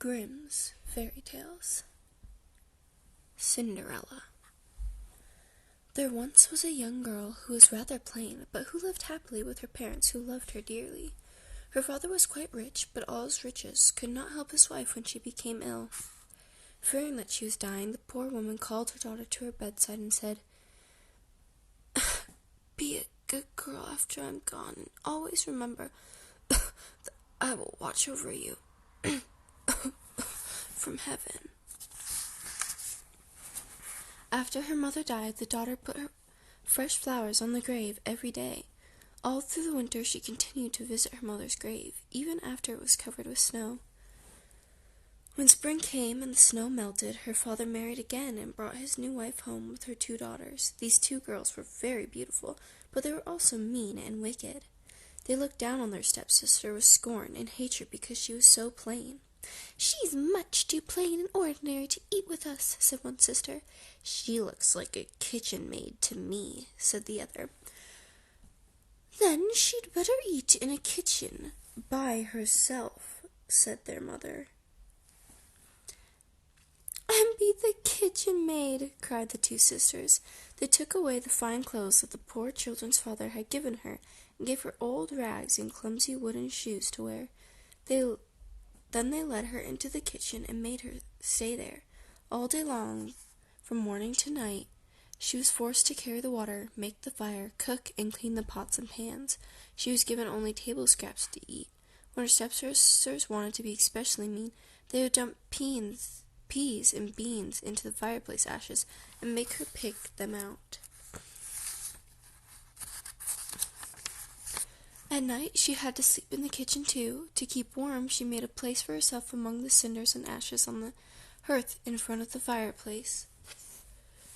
Grimm's Fairy Tales. Cinderella. There once was a young girl who was rather plain, but who lived happily with her parents, who loved her dearly. Her father was quite rich, but all his riches could not help his wife when she became ill. Fearing that she was dying, the poor woman called her daughter to her bedside and said, "Be a good girl after I'm gone, and always remember that I will watch over you from heaven." After her mother died, the daughter put her fresh flowers on the grave every day. All through the winter she continued to visit her mother's grave, even after it was covered with snow. When spring came and the snow melted, her father married again and brought his new wife home with her 2 daughters. These 2 girls were very beautiful, but they were also mean and wicked. They looked down on their stepsister with scorn and hatred because she was so plain. "She's much too plain and ordinary to eat with us," said one sister. "She looks like a kitchen maid to me," said the other. "Then she'd better eat in a kitchen by herself," said their mother. "And be the kitchen maid," cried the 2 sisters. They took away the fine clothes that the poor children's father had given her, and gave her old rags and clumsy wooden shoes to wear. Then they led her into the kitchen and made her stay there. All day long, from morning to night, she was forced to carry the water, make the fire, cook, and clean the pots and pans. She was given only table scraps to eat. When her stepsisters wanted to be especially mean, they would dump peas and beans into the fireplace ashes and make her pick them out. At night she had to sleep in the kitchen too. To keep warm, she made a place for herself among the cinders and ashes on the hearth in front of the fireplace.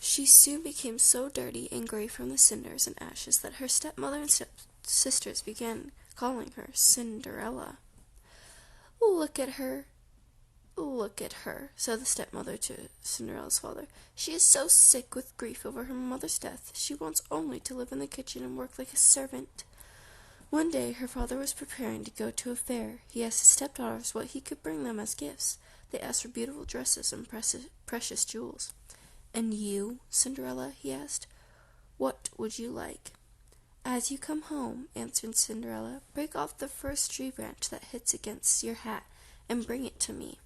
She soon became so dirty and gray from the cinders and ashes that her stepmother and stepsisters began calling her Cinderella. Look at her," said the stepmother to Cinderella's father. "She is so sick with grief over her mother's death. She wants only to live in the kitchen and work like a servant." One day her father was preparing to go to a fair. He asked his stepdaughters what he could bring them as gifts. They asked for beautiful dresses and precious jewels. "And you, Cinderella?" he asked. "What would you like?" "As you come home," answered Cinderella, "break off the first tree branch that hits against your hat and bring it to me."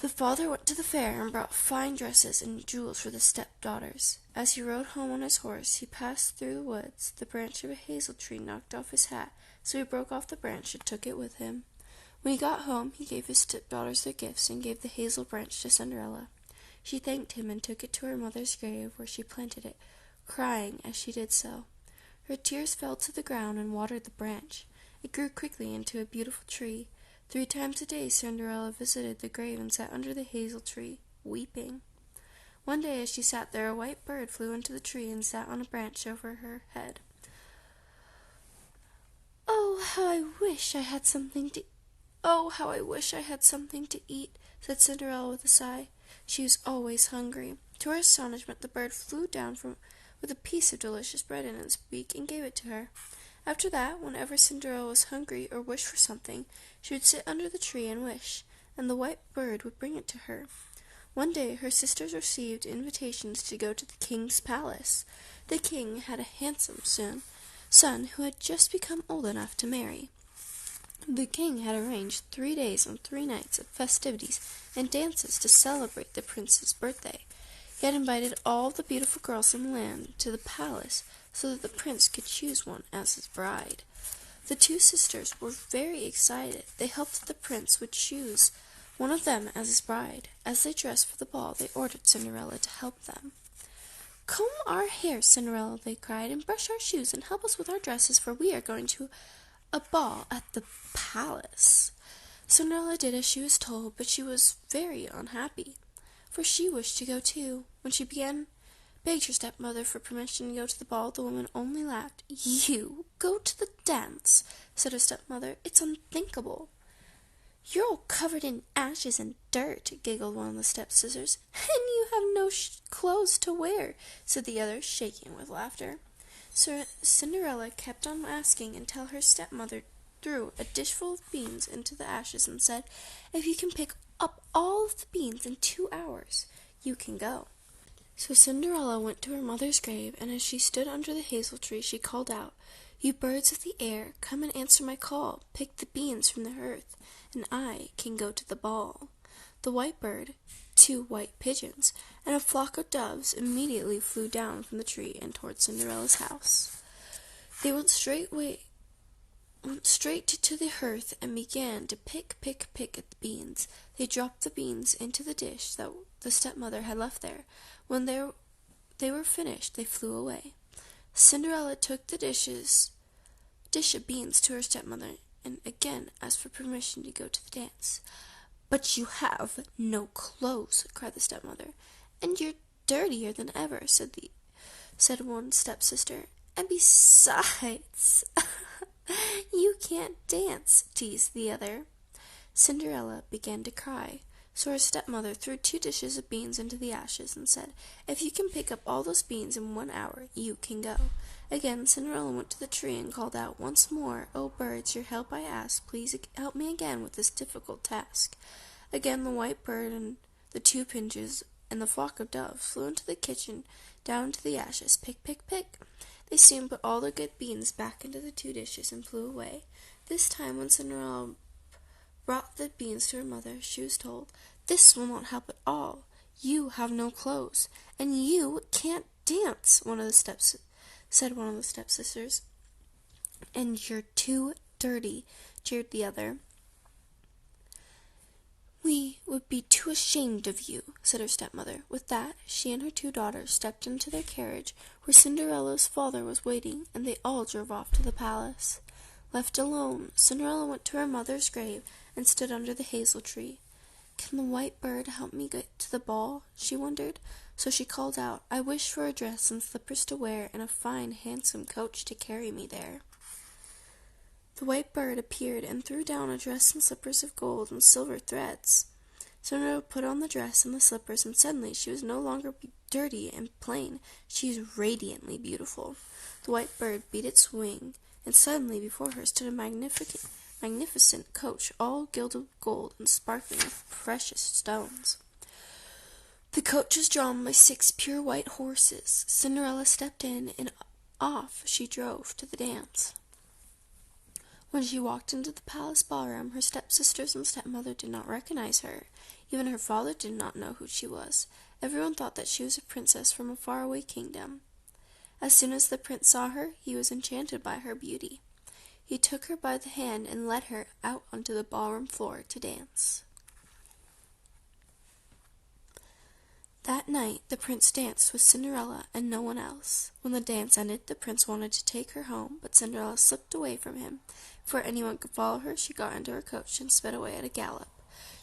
The father went to the fair and brought fine dresses and jewels for the stepdaughters. As he rode home on his horse, he passed through the woods. The branch of a hazel tree knocked off his hat, so he broke off the branch and took it with him. When he got home, he gave his stepdaughters their gifts and gave the hazel branch to Cinderella. She thanked him and took it to her mother's grave, where she planted it, crying as she did so. Her tears fell to the ground and watered the branch. It grew quickly into a beautiful tree. 3 times a day Cinderella visited the grave and sat under the hazel tree, weeping. One day as she sat there, a white bird flew into the tree and sat on a branch over her head. "Oh, how I wish I had something to eat," said Cinderella with a sigh. She was always hungry. To her astonishment, the bird flew down with a piece of delicious bread in its beak and gave it to her. After that, whenever Cinderella was hungry or wished for something, she would sit under the tree and wish, and the white bird would bring it to her. One day her sisters received invitations to go to the king's palace. The king had a handsome son who had just become old enough to marry. The king had arranged 3 days and 3 nights of festivities and dances to celebrate the prince's birthday. He had invited all the beautiful girls in the land to the palace so that the prince could choose one as his bride. The 2 sisters were very excited. They hoped that the prince would choose one of them as his bride. As they dressed for the ball, they ordered Cinderella to help them. "Comb our hair, Cinderella," they cried, "and brush our shoes, and help us with our dresses, for we are going to a ball at the palace." Cinderella did as she was told, but she was very unhappy, for she wished to go too. When she begged her stepmother for permission to go to the ball, the woman only laughed. "You go to the dance," said her stepmother. "It's unthinkable." "You're all covered in ashes and dirt," giggled one of the stepsisters. "And you have no clothes to wear," said the other, shaking with laughter. So Cinderella kept on asking until her stepmother threw a dishful of beans into the ashes and said, "If you can pick up all of the beans in 2 hours, you can go." So Cinderella went to her mother's grave, and as she stood under the hazel tree, she called out, "You birds of the air, come and answer my call. Pick the beans from the earth, and I can go to the ball." The white bird, 2 white pigeons, and a flock of doves immediately flew down from the tree and toward Cinderella's house. They went straight to the hearth and began to pick at the beans. They dropped the beans into the dish that the stepmother had left there. When they were finished, they flew away. Cinderella took the dish of beans to her stepmother and again asked for permission to go to the dance. "But you have no clothes," cried the stepmother. "And you're dirtier than ever," said one stepsister. "And besides, you can't dance," teased the other. Cinderella began to cry, so her stepmother threw 2 dishes of beans into the ashes and said, "If you can pick up all those beans in 1 hour, you can go." Again Cinderella went to the tree and called out once more, "O birds, your help I ask. Please help me again with this difficult task." Again the white bird and the 2 pigeons and the flock of doves flew into the kitchen, down to the ashes. Pick, pick, pick. They soon put all the good beans back into the 2 dishes and flew away. This time when Cinderella brought the beans to her mother, she was told, "This will not help at all. You have no clothes, and you can't dance," said one of the stepsisters. "And you're too dirty," jeered the other. "We would be too ashamed of you," said her stepmother. With that, she and her 2 daughters stepped into their carriage, where Cinderella's father was waiting, and they all drove off to the palace. Left alone, Cinderella went to her mother's grave and stood under the hazel tree. "Can the white bird help me get to the ball?" she wondered. So she called out, "I wish for a dress and slippers to wear, and a fine, handsome coach to carry me there." The white bird appeared and threw down a dress and slippers of gold and silver threads. Cinderella put on the dress and the slippers, and suddenly she was no longer dirty and plain. She was radiantly beautiful. The white bird beat its wing, and suddenly before her stood a magnificent coach, all gilded with gold and sparkling with precious stones. The coach was drawn by 6 pure white horses. Cinderella stepped in, and off she drove to the dance. When she walked into the palace ballroom, her stepsisters and stepmother did not recognize her. Even her father did not know who she was. Everyone thought that she was a princess from a faraway kingdom. As soon as the prince saw her, he was enchanted by her beauty. He took her by the hand and led her out onto the ballroom floor to dance. That night the prince danced with Cinderella and no one else. When the dance ended, the prince wanted to take her home, but Cinderella slipped away from him. Before anyone could follow her, she got into her coach and sped away at a gallop.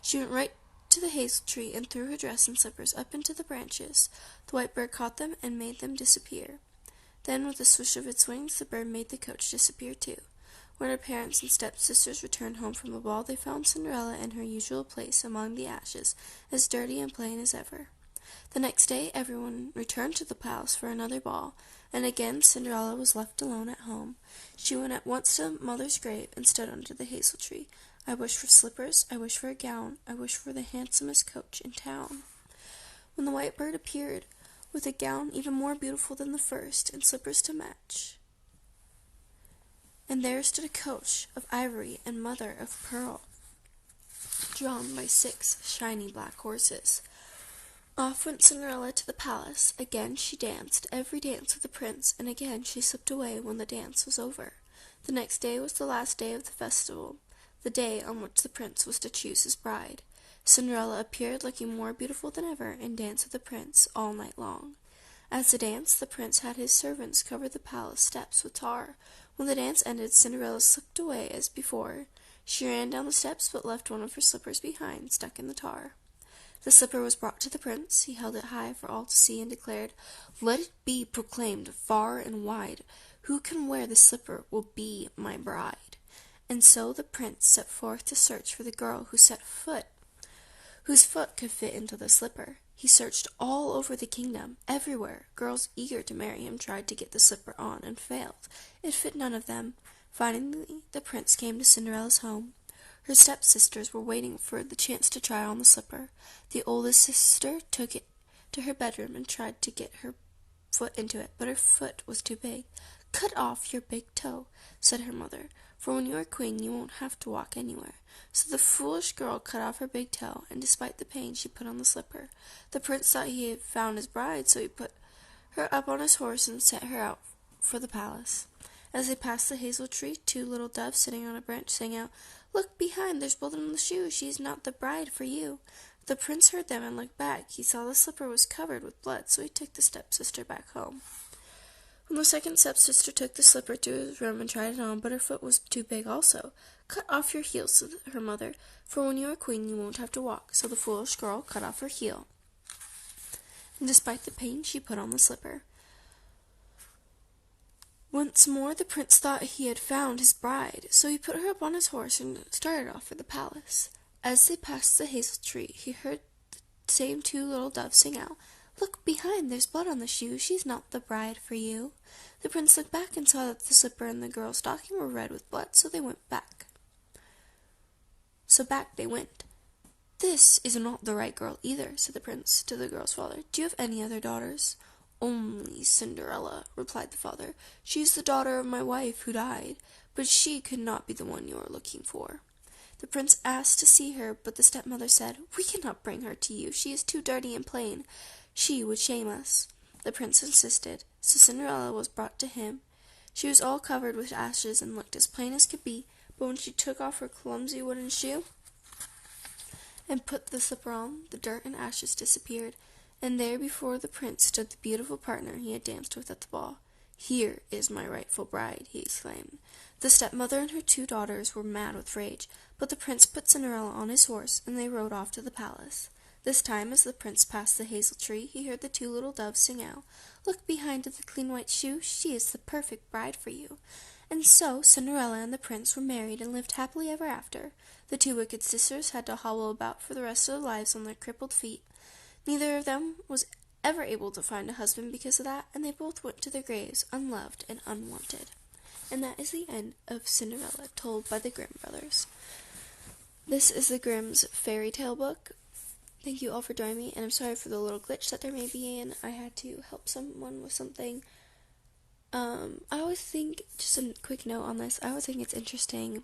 She went right to the hazel tree and threw her dress and slippers up into the branches. The white bird caught them and made them disappear. Then, with a swish of its wings, the bird made the coach disappear too. When her parents and stepsisters returned home from the ball, they found Cinderella in her usual place among the ashes, as dirty and plain as ever. The next day everyone returned to the palace for another ball, and again Cinderella was left alone at home. She went at once to mother's grave and stood under the hazel tree. "I wish for slippers, I wish for a gown, I wish for the handsomest coach in town." When the white bird appeared, with a gown even more beautiful than the first, and slippers to match, and there stood a coach of ivory and mother of pearl, drawn by 6 shiny black horses. Off went Cinderella to the palace. Again she danced every dance with the prince, and again she slipped away when the dance was over. The next day was the last day of the festival, the day on which the prince was to choose his bride. Cinderella appeared looking more beautiful than ever, and danced with the prince all night long. As they danced, the prince had his servants cover the palace steps with tar. When the dance ended, Cinderella slipped away as before. She ran down the steps, but left one of her slippers behind, stuck in the tar. The slipper was brought to the prince. He held it high for all to see and declared, "Let it be proclaimed far and wide, who can wear this slipper will be my bride." And so the prince set forth to search for the girl whose foot could fit into the slipper. He searched all over the kingdom, everywhere. Girls eager to marry him tried to get the slipper on and failed. It fit none of them. Finally, the prince came to Cinderella's home. Her stepsisters were waiting for the chance to try on the slipper. The oldest sister took it to her bedroom and tried to get her foot into it, but her foot was too big. "Cut off your big toe," said her mother, "for when you are queen you won't have to walk anywhere." So the foolish girl cut off her big toe, and despite the pain she put on the slipper. The prince thought he had found his bride, so he put her up on his horse and set her out for the palace. As they passed the hazel tree, two little doves sitting on a branch sang out, "Look behind, there's blood on the shoe, she's not the bride for you." The prince heard them and looked back. He saw the slipper was covered with blood, so he took the stepsister back home. When the second stepsister took the slipper to his room and tried it on, but her foot was too big also. "Cut off your heel," said her mother, "for when you are queen you won't have to walk." So the foolish girl cut off her heel, and despite the pain she put on the slipper. Once more the prince thought he had found his bride, so he put her up on his horse and started off for the palace. As they passed the hazel tree, he heard the same two little doves sing out, "Look behind, there's blood on the shoe, she's not the bride for you." The prince looked back and saw that the slipper and the girl's stocking were red with blood, so they went back. So back they went. "This is not the right girl either," said the prince to the girl's father. "Do you have any other daughters?" "Only Cinderella," replied the father. "She is the daughter of my wife who died, but she could not be the one you are looking for." The prince asked to see her, but the stepmother said, "We cannot bring her to you. She is too dirty and plain. She would shame us." The prince insisted, so Cinderella was brought to him. She was all covered with ashes and looked as plain as could be, but when she took off her clumsy wooden shoe and put the slipper on, the dirt and ashes disappeared, and there before the prince stood the beautiful partner he had danced with at the ball. "Here is my rightful bride," he exclaimed. The stepmother and her two daughters were mad with rage, but the prince put Cinderella on his horse, and they rode off to the palace. This time, as the prince passed the hazel tree, he heard the two little doves sing out, "Look behind the clean white shoe, she is the perfect bride for you." And so Cinderella and the prince were married and lived happily ever after. The two wicked sisters had to hobble about for the rest of their lives on their crippled feet. Neither of them was ever able to find a husband because of that, and they both went to their graves unloved and unwanted. And that is the end of Cinderella, told by the Grimm brothers. This is the Grimm's fairy tale book. Thank you all for joining me, and I'm sorry for the little glitch that there may be in. I had to help someone with something. I always think, just a quick note on this, I always think it's interesting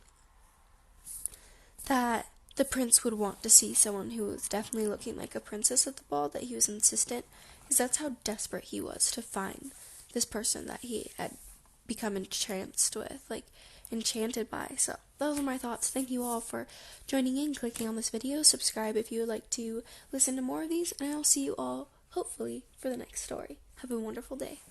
that the prince would want to see someone who was definitely looking like a princess at the ball, that he was insistent, because that's how desperate he was to find this person that he had become enchanted by. So those are my thoughts. Thank you all for joining in, clicking on this video. Subscribe if you would like to listen to more of these, and I'll see you all hopefully for the next story. Have a wonderful day.